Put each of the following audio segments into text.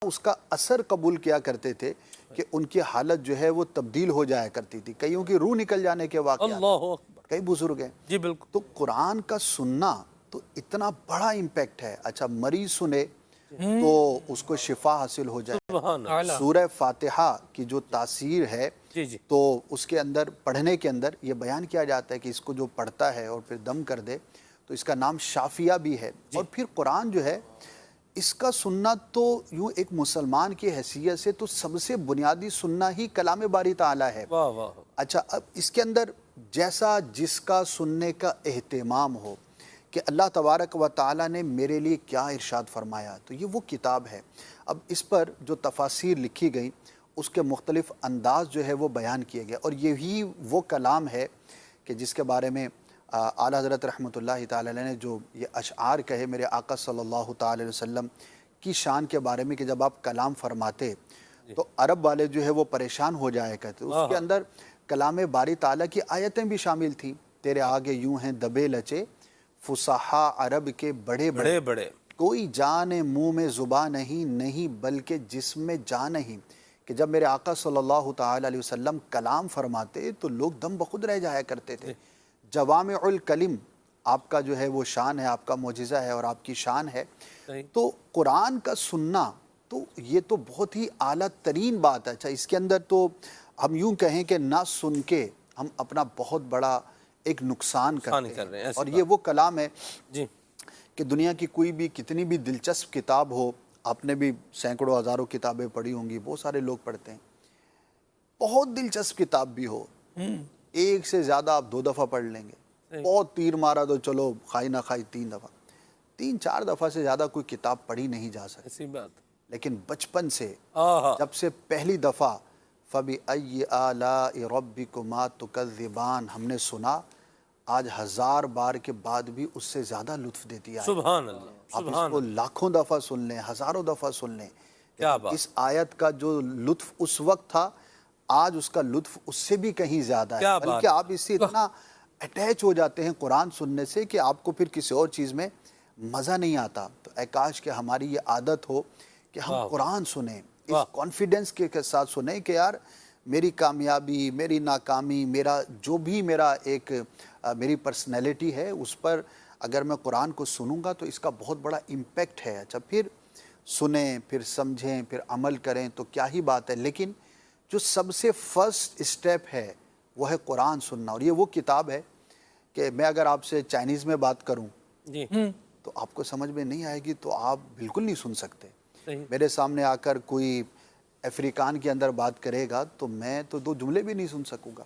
اس کا اثر قبول کیا کرتے تھے کہ ان کی حالت جو ہے وہ تبدیل ہو جایا کرتی تھی، کئیوں کی روح نکل جانے کے واقعات اللہ اکبر، کئی بزرگ ہیں جی بالکل. تو قرآن کا سننا تو اتنا بڑا امپیکٹ ہے. اچھا مریض سنے تو اس کو شفا حاصل ہو جائے. سبحان اللہ. سورہ فاتحہ کی جو تاثیر ہے جی جی تو اس کے اندر پڑھنے کے اندر یہ بیان کیا جاتا ہے کہ اس کو جو پڑھتا ہے اور پھر دم کر دے تو اس کا نام شافیہ بھی ہے. اور پھر قرآن جو ہے اس کا سننا تو یوں ایک مسلمان کی حیثیت سے تو سب سے بنیادی سننا ہی کلام باری تعالیٰ ہے. واہ واہ. اچھا اب اس کے اندر جیسا جس کا سننے کا اہتمام ہو کہ اللہ تبارک و تعالیٰ نے میرے لیے کیا ارشاد فرمایا تو یہ وہ کتاب ہے. اب اس پر جو تفاسیر لکھی گئیں اس کے مختلف انداز جو ہے وہ بیان کیے گئے اور یہی وہ کلام ہے کہ جس کے بارے میں اعلیٰ حضرت رحمۃ اللہ تعالی علیہ نے جو یہ اشعار کہے میرے آقا صلی اللہ تعالی علیہ وسلم کی شان کے بارے میں کہ جب آپ کلام فرماتے تو عرب والے جو ہے وہ پریشان ہو جایا کرتے. اس کے اندر کلام باری تعالیٰ کی آیتیں بھی شامل تھیں. تیرے آگے یوں ہیں دبے لچے فصحا عرب کے بڑے بڑے بڑے، کوئی جان منہ میں زباں نہیں بلکہ جسم میں جان نہیں. کہ جب میرے آقا صلی اللہ تعالی علیہ وسلم کلام فرماتے تو لوگ دم بخود رہ جایا کرتے تھے. جوامع الکلم آپ کا جو ہے وہ شان ہے، آپ کا معجزہ ہے اور آپ کی شان ہے. تو قرآن کا سننا تو یہ تو بہت ہی اعلیٰ ترین بات ہے. اچھا اس کے اندر تو ہم یوں کہیں کہ نہ سن کے ہم اپنا بہت بڑا ایک نقصان کرتے ہیں. اور یہ وہ کلام ہے جی کہ دنیا کی کوئی بھی کتنی بھی دلچسپ کتاب ہو، آپ نے بھی سینکڑوں ہزاروں کتابیں پڑھی ہوں گی، بہت سارے لوگ پڑھتے ہیں، بہت دلچسپ کتاب بھی ہو ایک سے زیادہ آپ 2 دفعہ پڑھ لیں گے. بہت تیر مارا تو چلو کھائی نہ کھائی 3 دفعہ 3-4 دفعہ سے زیادہ کوئی کتاب پڑھی نہیں جا سکتی. ایسی بات. لیکن بچپن سے آہا. جب سے پہلی دفعہ فَبِأَيِّ آلَاءِ رَبِّكُمَا تُكَذِّبَانِ ہم نے سنا، آج 1000 بار کے بعد بھی اس سے زیادہ لطف دیتی ہے. سبحان اللہ. آپ اس کو لاکھوں دفعہ سن لیں، ہزاروں دفعہ سن لیں. کیا بات. اس آیت کا جو لطف اس وقت تھا آج اس کا لطف اس سے بھی کہیں زیادہ ہے. بلکہ آپ اس سے اتنا اٹیچ ہو جاتے ہیں قرآن سننے سے کہ آپ کو پھر کسی اور چیز میں مزہ نہیں آتا. تو اے کاش کہ ہماری یہ عادت ہو کہ ہم قرآن سنیں اس کانفیڈنس کے ساتھ سنیں کہ یار میری کامیابی، میری ناکامی، میرا جو بھی میری پرسنالٹی ہے اس پر اگر میں قرآن کو سنوں گا تو اس کا بہت بڑا امپیکٹ ہے. اچھا پھر سنیں، پھر سمجھیں، پھر عمل کریں تو کیا ہی بات ہے. لیکن جو سب سے فرسٹ اسٹیپ ہے وہ ہے قرآن سننا. اور یہ وہ کتاب ہے کہ میں اگر آپ سے چائنیز میں بات کروں جی تو آپ کو سمجھ میں نہیں آئے گی تو آپ بالکل نہیں سن سکتے. میرے سامنے آ کر کوئی افریقان کے اندر بات کرے گا تو میں تو 2 جملے بھی نہیں سن سکوں گا.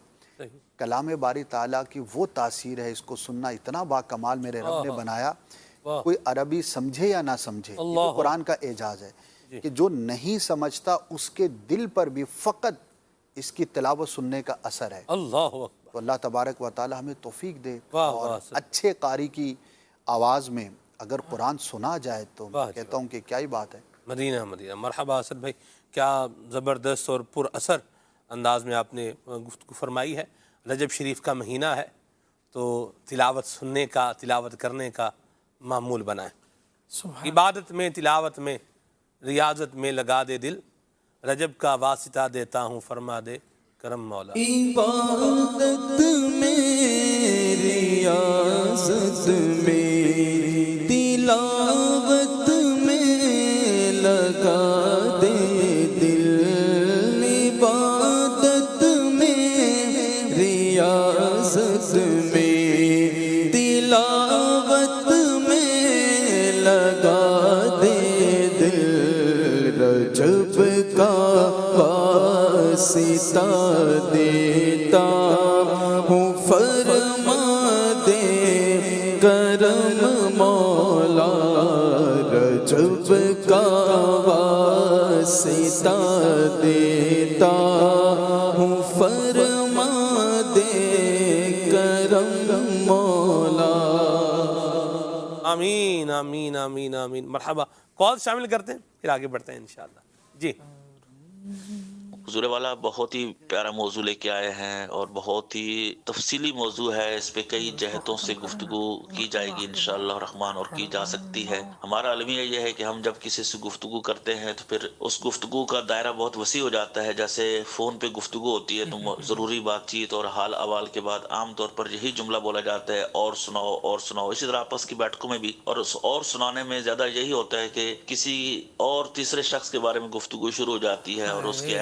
کلام باری تعالیٰ کی وہ تاثیر ہے، اس کو سننا اتنا با کمال میرے رب نے بنایا. کوئی عربی سمجھے یا نہ سمجھے یہ تو قرآن کا اعجاز ہے کہ جو نہیں سمجھتا اس کے دل پر بھی فقط اس کی تلاوت سننے کا اثر ہے. اللہ اکبر. تو اللہ تبارک و تعالی ہمیں توفیق دے اور اچھے قاری کی آواز میں اگر قرآن سنا جائے تو میں کہتا ہوں کہ کیا ہی بات ہے. مدینہ مدینہ. مرحبا اسد بھائی، کیا زبردست اور پر اثر انداز میں آپ نے گفتگو فرمائی ہے. رجب شریف کا مہینہ ہے تو تلاوت سننے کا، تلاوت کرنے کا معمول بنائیں. عبادت میں، تلاوت میں، ریاضت میں لگا دے دل، رجب کا واسطہ دیتا ہوں فرما دے کرم مولا. عبادت میں، ریاضت میں، تلاوت میں لگا دے دل، عبادت میں، ریاضت میں، تلاوت میں لگا دے دل، رجب کا واسطہ دیتا ہوں فرما دے کرم مولا، رجب کا واسطہ دیتا ہوں فرما دے کرم مولا. آمین آمین آمین آمین. مرحبا. کال شامل کرتے ہیں پھر آگے بڑھتے ہیں انشاءاللہ. جی حضور والا بہت ہی پیارا موضوع لے کے آئے ہیں اور بہت ہی تفصیلی موضوع ہے. اس پہ کئی جہتوں سے گفتگو کی جائے گی انشاءاللہ الرحمن اور کی جا سکتی ہے. ہمارا المیہ یہ ہے کہ ہم جب کسی سے گفتگو کرتے ہیں تو پھر اس گفتگو کا دائرہ بہت وسیع ہو جاتا ہے. جیسے فون پہ گفتگو ہوتی ہے تو ضروری بات چیت اور حال احوال کے بعد عام طور پر یہی جملہ بولا جاتا ہے، اور سناؤ اور سناؤ. اسی طرح آپس کی بیٹھکوں میں بھی اور سنانے میں زیادہ یہی ہوتا ہے کہ کسی اور تیسرے شخص کے بارے میں گفتگو شروع ہو جاتی ہے اور اس کے